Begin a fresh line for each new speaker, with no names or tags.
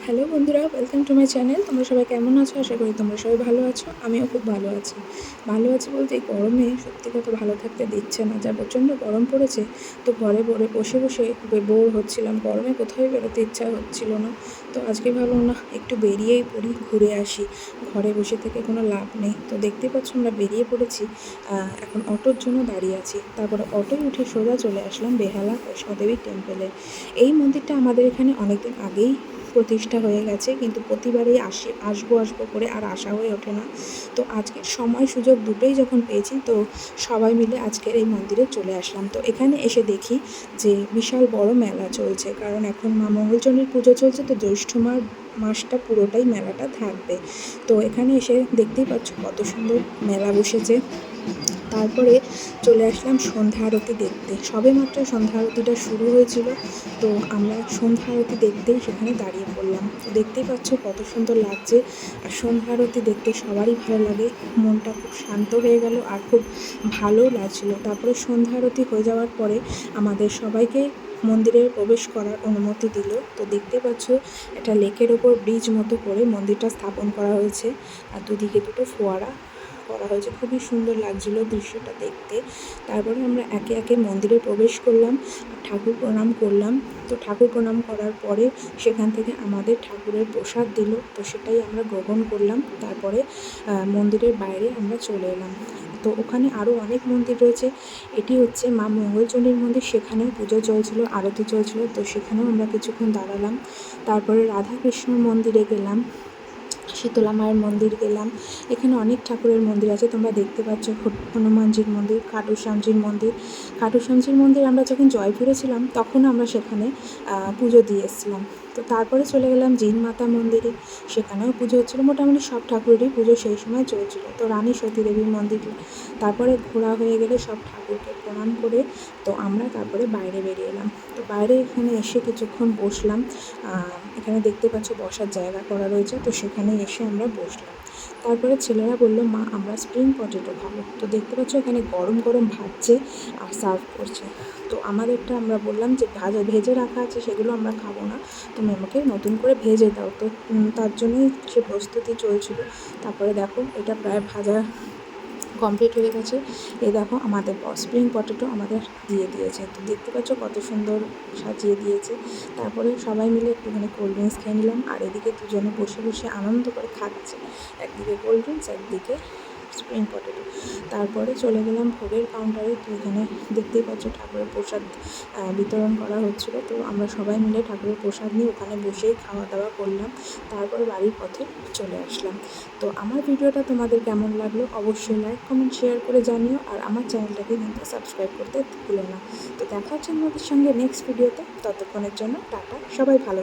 Hello বন্ধুরা, welcome to my channel. তোমরা সবাই কেমন আছো? আশা করি তোমরা সবাই ভালো আছো। আমিও খুব ভালো আছি। ভালো আছি বলতে এই গরমে সত্যি কথা ভালো থাকতে দিচ্ছে না। যা প্রচণ্ড গরম পড়েছে, তো ঘরে বসে বসে বোর হচ্ছিলাম। গরমে কোথাও বেরোতে ইচ্ছা হচ্ছিল না। তো আজকে ভাবলাম না একটু বেরিয়েই পড়ি, ঘুরে আসি। ঘরে বসে থেকে কোনো লাভ নেই। তো দেখতেই পাচ্ছ আমরা বেরিয়ে পড়েছি। এখন অটোর জন্য দাঁড়িয়ে আছি। তারপরে অটোয় উঠে সোজা চলে আসলাম বেহালা বৈষ্ণোদেবী টেম্পলে। এই মন্দিরটা আমাদের এখানে অনেকদিন আগেই প্রতিষ্ঠা হয়ে গেছে, কিন্তু প্রতিবারেই আসবো করে আর আসা হয়ে ওঠে না। তো আজকের সময় সুযোগ দুটোই যখন পেয়েছি, তো সবাই মিলে আজকের এই মন্দিরে চলে আসলাম। তো এখানে এসে দেখি যে বিশাল বড় মেলা চলছে, কারণ এখন মা মঙ্গলচণ্ডীর পুজো চলছে, তো জ্যৈষ্ঠ মাসটা পুরোটাই মেলাটা থাকবে। তো এখানে এসে দেখতেই পাচ্ছ কত সুন্দর মেলা বসেছে। তারপরে চলে আসলাম সন্ধ্যা আরতি দেখতে। সবেমাত্র সন্ধ্যা আরতিটা শুরু হয়েছিল, তো আমরা সন্ধ্যা আরতি দেখতেই সেখানে দাঁড়িয়ে পড়লাম। তো দেখতেই পাচ্ছ কত সুন্দর লাগছে। আর সন্ধ্যা আরতি দেখতে সবারই ভালো লাগে। মনটা খুব শান্ত হয়ে গেল আর খুব ভালোও লাগছিল। তারপরে সন্ধ্যা আরতি হয়ে যাওয়ার পরে আমাদের সবাইকে মন্দিরে প্রবেশ করার অনুমতি দিল। তো দেখতে পাচ্ছ একটা লেকের ওপর ব্রিজ মতো করে মন্দিরটা স্থাপন করা হয়েছে, আর দুদিকে দুটো ফোয়ারা করা হয়েছে। খুবই সুন্দর লাগছিল দৃশ্যটা দেখতে। তারপরে আমরা একে একে মন্দিরে প্রবেশ করলাম, ঠাকুর প্রণাম করলাম। তো ঠাকুর প্রণাম করার পরে সেখান থেকে আমাদের ঠাকুরের প্রসাদ দিল, তো সেটাই আমরা গ্রহণ করলাম। তারপরে মন্দিরের বাইরে আমরা চলে এলাম। তো ওখানে আরও অনেক মন্দির রয়েছে। এটি হচ্ছে মা মঙ্গলচণ্ডীর মন্দির, সেখানেও পুজো চলছিল, আরতি চলছিল, তো সেখানেও আমরা কিছুক্ষণ দাঁড়ালাম। তারপরে রাধাকৃষ্ণর মন্দিরে গেলাম, শীতলা মায়ের মন্দির গেলাম। এখানে অনেক ঠাকুরের মন্দির আছে, তোমরা দেখতে পাচ্ছ। হনুমানজির মন্দির, খাটু শ্যামজির মন্দির। খাটু শ্যামজির মন্দির আমরা যখন জয়পুরে ছিলাম তখন আমরা সেখানে পুজো দিয়ে এসেছিলাম। তো তারপরে চলে গেলাম জিন মাতা মন্দিরে, সেখানেও পুজো হচ্ছিলো। মোটামুটি সব ঠাকুরেরই পুজো সেই সময় চলছিল। তো রানী সতী দেবীর মন্দির। তারপরে ঘোরা হয়ে গেলে সব ঠাকুরকে প্রণাম করে তো আমরা তারপরে বাইরে বেরিয়ে এলাম। তো বাইরে এখানে এসে কিছুক্ষণ বসলাম। এখানে দেখতে পাচ্ছ বসার জায়গা করা রয়েছে, তো সেখানে এসে আমরা বসলাম। তারপরে ছেলেরা বলল, মা আমরা স্প্রিং পটেটো খাবো। তো দেখতে পাচ্ছ এখানে গরম গরম ভাজছে আর সার্ভ করছে। তো আমাদেরটা আমরা বললাম যে ভেজে রাখা আছে, সেগুলো আমরা খাবো না, তুমি আমাকে নতুন করে ভেজে দাও। তো তার জন্যই সে প্রস্তুতি চলছিল। তারপরে দেখো এটা প্রায় ভাজা কমপ্লিট হয়ে গেছে। এই দেখো আমাদের স্প্রিং পটেটো আমাদের দিয়ে দিয়েছে। তো দেখতে পাচ্ছ কত সুন্দর সাজিয়ে দিয়েছে। তারপরে সবাই মিলে একটুখানি কোল্ড ড্রিঙ্কস খেয়ে নিলাম, আর এদিকে দুজনে বসে বসে আনন্দ করে খাচ্ছে, একদিকে কোল্ড ড্রিঙ্কস একদিকে স্প্রিং পটেটো। তারপরে চলে গেলাম ভোগের কাউন্টারে। তো এখানে দেখতেই পাচ্ছ ঠাকুরের প্রসাদ বিতরণ করা হচ্ছিলো। তো আমরা সবাই মিলে ঠাকুরের প্রসাদ নিয়ে ওখানে বসেই খাওয়া দাওয়া করলাম। তারপরে বাড়ির পথে চলে আসলাম। তো আমার ভিডিওটা তোমাদের কেমন লাগলো অবশ্যই লাইক কমেন্ট শেয়ার করে জানিও, আর আমার চ্যানেলটাকে কিন্তু সাবস্ক্রাইব করতে ভুলো না। তো দেখা হচ্ছে তোমাদের সঙ্গে নেক্সট ভিডিওতে। ততক্ষণের জন্য টাটা, সবাই ভালো।